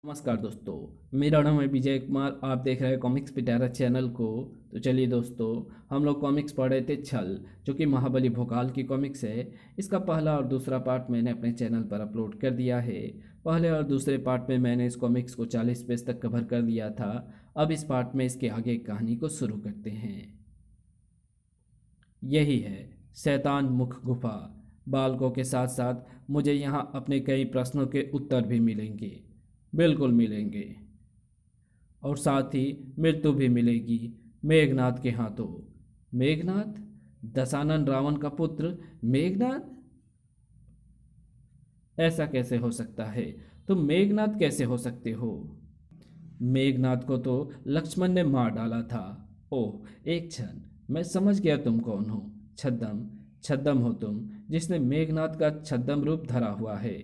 नमस्कार दोस्तों। मेरा नाम है विजय कुमार। आप देख रहे हैं कॉमिक्स पिटारा चैनल को। तो चलिए दोस्तों, हम लोग कॉमिक्स पढ़ रहे थे छल, जो कि महाबली भोकाल की कॉमिक्स है। इसका पहला और दूसरा पार्ट मैंने अपने चैनल पर अपलोड कर दिया है। पहले और दूसरे पार्ट में मैंने इस कॉमिक्स को 40 पेज तक कवर कर दिया था। अब इस पार्ट में इसके आगे कहानी को शुरू करते हैं। यही है शैतान मुख गुफा। बालकों के साथ साथ मुझे यहाँ अपने कई प्रश्नों के उत्तर भी मिलेंगे। बिल्कुल मिलेंगे। और साथ ही मृत्यु भी मिलेगी मेघनाथ के हाथों। मेघनाथ, दशानन रावण का पुत्र मेघनाथ? ऐसा कैसे हो सकता है? तुम मेघनाथ कैसे हो सकते हो? मेघनाथ को तो लक्ष्मण ने मार डाला था। ओह, एक क्षण, मैं समझ गया तुम कौन हो। छद्म, छद्म हो तुम, जिसने मेघनाथ का छद्म रूप धरा हुआ है।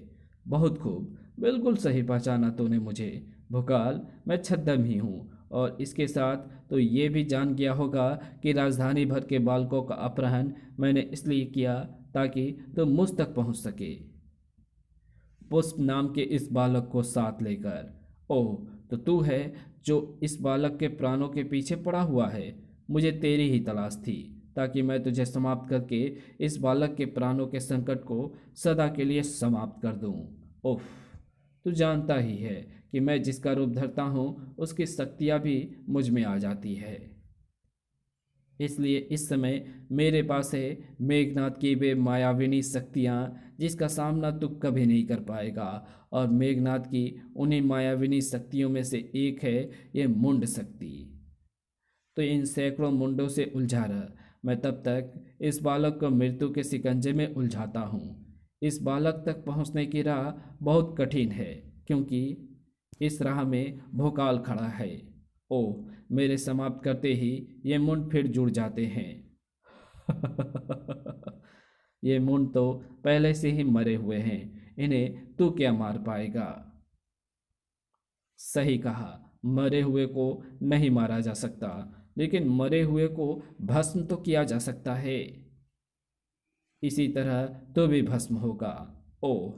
बहुत खूब, बिल्कुल सही पहचाना तूने मुझे। भोकाल, मैं छद्म ही हूँ। और इसके साथ तो ये भी जान गया होगा कि राजधानी भर के बालकों का अपहरण मैंने इसलिए किया ताकि तुम मुझ तक पहुँच सके, पुष्प नाम के इस बालक को साथ लेकर। ओह, तो तू है जो इस बालक के प्राणों के पीछे पड़ा हुआ है। मुझे तेरी ही तलाश थी, ताकि मैं तुझे समाप्त करके इस बालक के प्राणों के संकट को सदा के लिए समाप्त कर दूं। उफ, तू जानता ही है कि मैं जिसका रूप धरता हूँ उसकी शक्तियाँ भी मुझ में आ जाती है। इसलिए इस समय मेरे पास है मेघनाथ की वे मायाविनी शक्तियाँ, जिसका सामना तू कभी नहीं कर पाएगा। और मेघनाथ की उन्हीं मायाविनी शक्तियों में से एक है ये मुंड शक्ति। तो इन सैकड़ों मुंडों से उलझा रह, मैं तब तक इस बालक को मृत्यु के शिकंजे में उलझाता हूँ। इस बालक तक पहुँचने की राह बहुत कठिन है, क्योंकि इस राह में भोकाल खड़ा है। ओह, मेरे समाप्त करते ही ये मुंड फिर जुड़ जाते हैं। ये मुंड तो पहले से ही मरे हुए हैं, इन्हें तू क्या मार पाएगा? सही कहा, मरे हुए को नहीं मारा जा सकता, लेकिन मरे हुए को भस्म तो किया जा सकता है। इसी तरह तो भी भस्म होगा। ओह,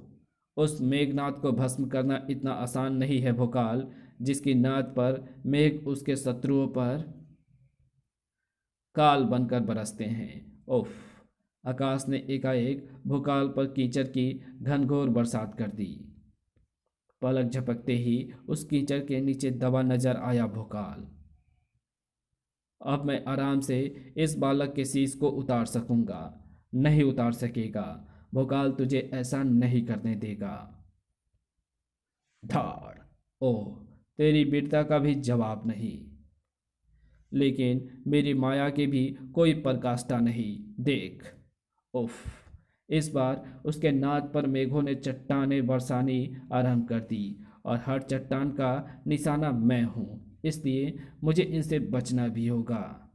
उस मेघनाथ को भस्म करना इतना आसान नहीं है भोकाल, जिसकी नाद पर मेघ उसके शत्रुओं पर काल बनकर बरसते हैं। ओफ, आकाश ने एकाएक भोकाल पर कीचड़ की घनघोर बरसात कर दी। पलक झपकते ही उस कीचड़ के नीचे दबा नजर आया भोकाल। अब मैं आराम से इस बालक के शीश को उतार सकूंगा। नहीं उतार सकेगा, भोकाल तुझे ऐसा नहीं करने देगा। धाड़। ओह, तेरी वीरता का भी जवाब नहीं, लेकिन मेरी माया की भी कोई पराकाष्ठा नहीं। देख। उफ, इस बार उसके नाद पर मेघों ने चट्टानें बरसानी आरंभ कर दी, और हर चट्टान का निशाना मैं हूँ। इसलिए मुझे इनसे बचना भी होगा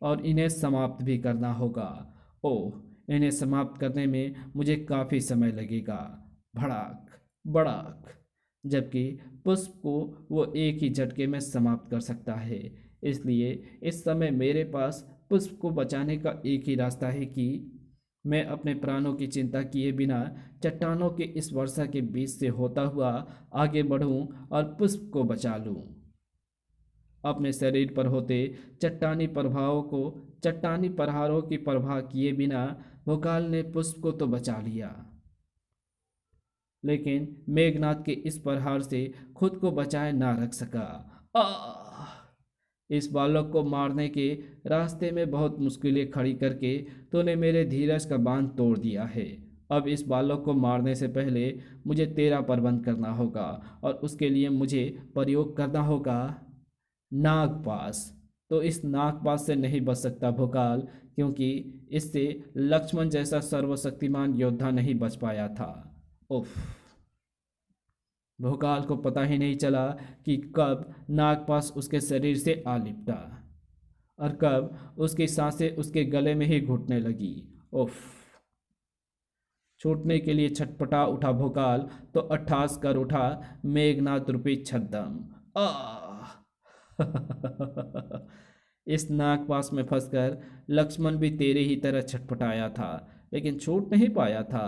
और इन्हें समाप्त भी करना होगा। ओह, इन्हें समाप्त करने में मुझे काफ़ी समय लगेगा। भड़ाक, भड़ाक। जबकि पुष्प को वो एक ही झटके में समाप्त कर सकता है। इसलिए इस समय मेरे पास पुष्प को बचाने का एक ही रास्ता है कि मैं अपने प्राणों की चिंता किए बिना चट्टानों के इस वर्षा के बीच से होता हुआ आगे बढ़ूं और पुष्प को बचा लूं। अपने शरीर पर होते चट्टानी प्रभावों को, चट्टानी प्रहारों की परवाह किए बिना भोकाल ने पुष्प को तो बचा लिया, लेकिन मेघनाथ के इस प्रहार से खुद को बचाए ना रख सका। आह! इस बालक को मारने के रास्ते में बहुत मुश्किलें खड़ी करके तूने मेरे धीरज का बांध तोड़ दिया है। अब इस बालक को मारने से पहले मुझे तेरा प्रबंध करना होगा, और उसके लिए मुझे प्रयोग करना होगा नागपाश। तो इस नागपाश से नहीं बच सकता भोकाल, क्योंकि इससे लक्ष्मण जैसा सर्वशक्तिमान योद्धा नहीं बच पाया था। उफ, भोकाल को पता ही नहीं चला कि कब नागपाश उसके शरीर से आ लिपटा, और कब उसकी सांसें उसके गले में ही घुटने लगी। उफ, छूटने के लिए छटपटा उठा भोकाल, तो अट्ठास कर उठा मेघनाथ रूपी छद्म। आह! इस नागपाश में फंसकर लक्ष्मण भी तेरे ही तरह छटपटाया था, लेकिन छूट नहीं पाया था।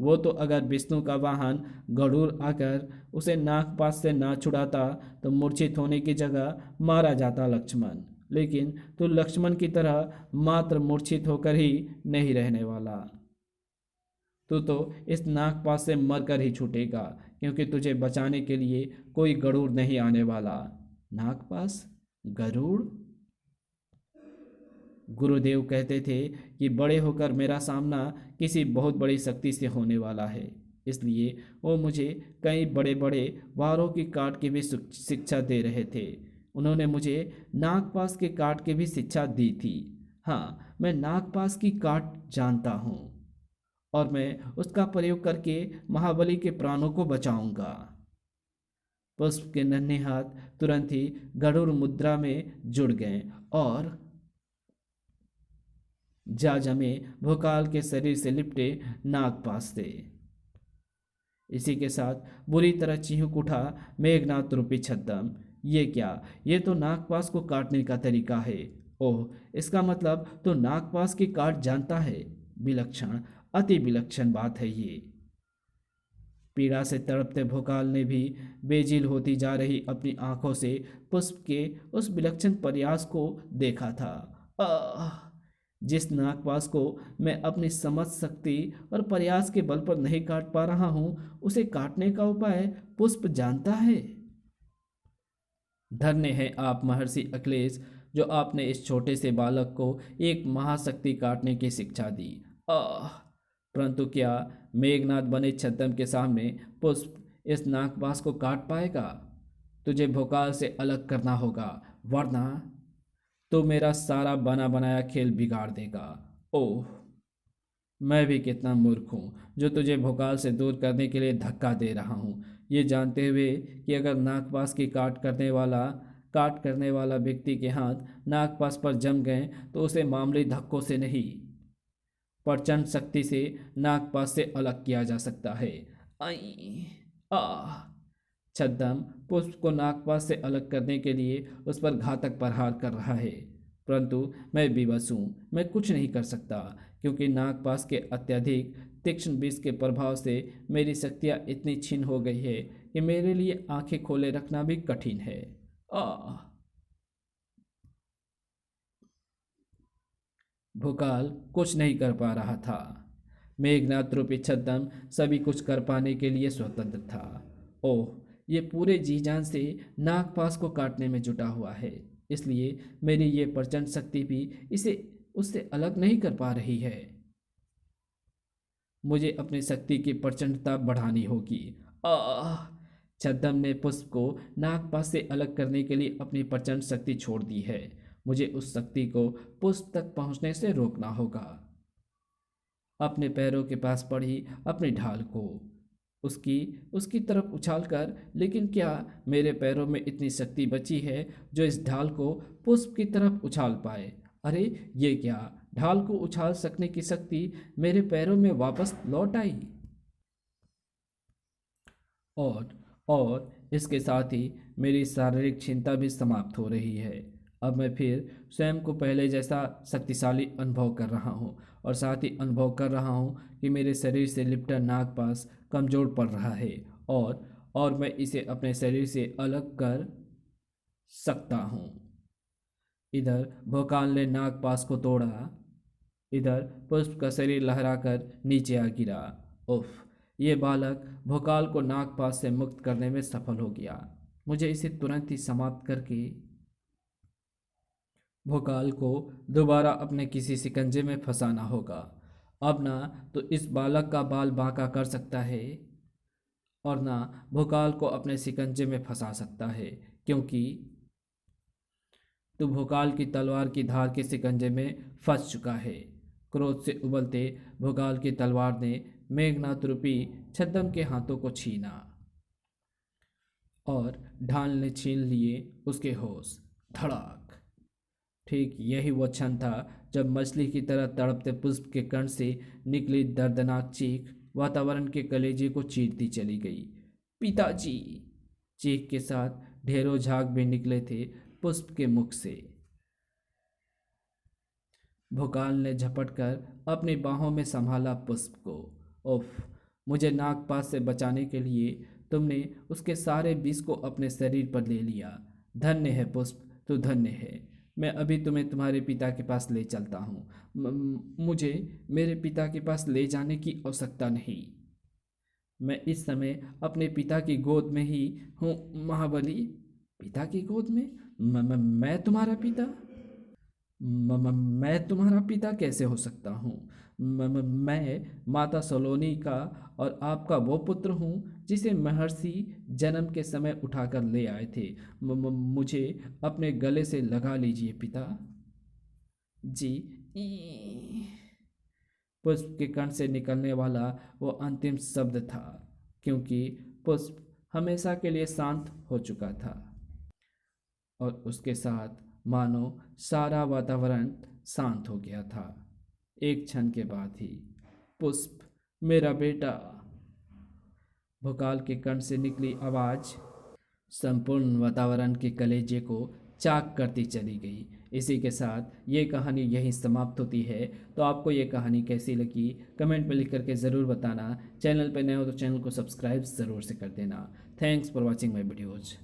वो तो अगर विष्णु का वाहन गरुड़ आकर उसे नागपाश से ना छुड़ाता तो मूर्छित होने की जगह मारा जाता लक्ष्मण। लेकिन तू लक्ष्मण की तरह मात्र मूर्छित होकर ही नहीं रहने वाला। तू तो इस नागपाश से मरकर ही छूटेगा, क्योंकि तुझे बचाने के लिए कोई गरुड़ नहीं आने वाला। नागपाश? गरुड़? गुरुदेव कहते थे कि बड़े होकर मेरा सामना किसी बहुत बड़ी शक्ति से होने वाला है, इसलिए वो मुझे कई बड़े बड़े वारों की काट की भी शिक्षा दे रहे थे। उन्होंने मुझे नागपाश के काट की भी शिक्षा दी थी। हाँ, मैं नागपाश की काट जानता हूँ और मैं उसका प्रयोग करके महाबली के प्राणों को बचाऊंगा। पुष्प के नन्हे हाथ तुरंत ही गरुड़ मुद्रा में जुड़ गए और जा जमे भोकाल के शरीर से लिपटे नागपाश से। इसी के साथ बुरी तरह चीख उठा मेघनाथ रूपी छद्म। ये क्या? ये तो नागपाश को काटने का तरीका है। ओह, इसका मतलब तो नागपाश की काट जानता है। विलक्षण, अति विलक्षण बात है ये। पीड़ा से तड़पते भोकाल ने भी बेझिल होती जा रही अपनी आंखों से पुष्प के उस विलक्षण प्रयास को देखा था। आह! जिस नागपाश को मैं अपनी समझ शक्ति और प्रयास के बल पर नहीं काट पा रहा हूं, उसे काटने का उपाय पुष्प जानता है। धन्य है आप महर्षि अखिलेश, जो आपने इस छोटे से बालक को एक महाशक्ति काटने की शिक्षा दी। आह! परंतु क्या मेघनाथ बने छद्म के सामने पुष्प इस नागपाश को काट पाएगा? तुझे भोकाल से अलग करना होगा, वरना तो मेरा सारा बना बनाया खेल बिगाड़ देगा। ओह, मैं भी कितना मूर्ख हूँ जो तुझे भोकाल से दूर करने के लिए धक्का दे रहा हूँ, ये जानते हुए कि अगर नागपाश की काट करने वाला व्यक्ति के हाथ नागपाश पर जम गए तो उसे मामूली धक्कों से नहीं, प्रचंड शक्ति से नागपाश से अलग किया जा सकता है। आई! आह! छद्म पुष्प को नागपाश से अलग करने के लिए उस पर घातक प्रहार कर रहा है, परंतु मैं विवश हूँ, मैं कुछ नहीं कर सकता, क्योंकि नागपाश के अत्यधिक तीक्ष्ण विष के प्रभाव से मेरी शक्तियाँ इतनी क्षीण हो गई है कि मेरे लिए आंखें खोले रखना भी कठिन है। आह! भोकाल कुछ नहीं कर पा रहा था। मेघनाथ रूपी छद्म सभी कुछ कर पाने के लिए स्वतंत्र था। ओह, ये पूरे जी जान से नागपाश को काटने में जुटा हुआ है, इसलिए मेरी ये प्रचंड शक्ति भी इसे उससे अलग नहीं कर पा रही है। मुझे अपनी शक्ति की प्रचंडता बढ़ानी होगी। आह! छद्म ने पुष्प को नागपाश से अलग करने के लिए अपनी प्रचंड शक्ति छोड़ दी है। मुझे उस शक्ति को पुष्प तक पहुंचने से रोकना होगा। अपने पैरों के पास पड़ी अपनी ढाल को उसकी उसकी तरफ उछालकर, लेकिन क्या मेरे पैरों में इतनी शक्ति बची है जो इस ढाल को पुष्प की तरफ उछाल पाए? अरे, ये क्या? ढाल को उछाल सकने की शक्ति मेरे पैरों में वापस लौट आई। और और इसके साथ ही मेरी शारीरिक क्षमता भी समाप्त हो रही है। अब मैं फिर स्वयं को पहले जैसा शक्तिशाली अनुभव कर रहा हूँ, और साथ ही अनुभव कर रहा हूँ कि मेरे शरीर से लिपटा नागपाश कमज़ोर पड़ रहा है, और मैं इसे अपने शरीर से अलग कर सकता हूँ। इधर भोकाल ने नागपाश को तोड़ा, इधर पुष्प का शरीर लहराकर नीचे आ गिरा। उफ! ये बालक भोकाल को नागपाश से मुक्त करने में सफल हो गया। मुझे इसे तुरंत ही समाप्त करके भोकाल को दोबारा अपने किसी शिकंजे में फंसाना होगा। अब ना तो इस बालक का बाल बांका कर सकता है और ना भोकाल को अपने शिकंजे में फंसा सकता है, क्योंकि तू भोकाल की तलवार की धार के शिकंजे में फंस चुका है। क्रोध से उबलते भोकाल की तलवार ने मेघनाथ रूपी छद्म के हाथों को छीना और ढाल ने छीन लिए उसके होश। धड़ाक! ठीक यही वो क्षण था जब मछली की तरह तड़पते पुष्प के कण से निकली दर्दनाक चीख वातावरण के कलेजे को चीरती चली गई। पिताजी! चीख के साथ ढेरों झाग भी निकले थे पुष्प के मुख से। भोकाल ने झपट कर अपनी बाहों में संभाला पुष्प को। उफ! मुझे नागपाश से बचाने के लिए तुमने उसके सारे विष को अपने शरीर पर ले लिया। धन्य है पुष्प, तू धन्य है। मैं अभी तुम्हें तुम्हारे पिता के पास ले चलता हूँ। मुझे मेरे पिता के पास ले जाने की आवश्यकता नहीं। मैं इस समय अपने पिता की गोद में ही हूँ महाबली। पिता की गोद में? मैं तुम्हारा पिता? मैं तुम्हारा पिता कैसे हो सकता हूँ? मैं माता सलोनी का और आपका वो पुत्र हूँ जिसे महर्षि जन्म के समय उठाकर ले आए थे। मुझे अपने गले से लगा लीजिए पिता जी। पुष्प के कण से निकलने वाला वो अंतिम शब्द था, क्योंकि पुष्प हमेशा के लिए शांत हो चुका था और उसके साथ मानो सारा वातावरण शांत हो गया था। एक क्षण के बाद ही पुष्प, मेरा बेटा, भोकाल के कण से निकली आवाज संपूर्ण वातावरण के कलेजे को चाक करती चली गई। इसी के साथ ये कहानी यहीं समाप्त होती है। तो आपको ये कहानी कैसी लगी कमेंट में लिख करके ज़रूर बताना। चैनल पर नए हो तो चैनल को सब्सक्राइब ज़रूर से कर देना। Thanks for watching my videos.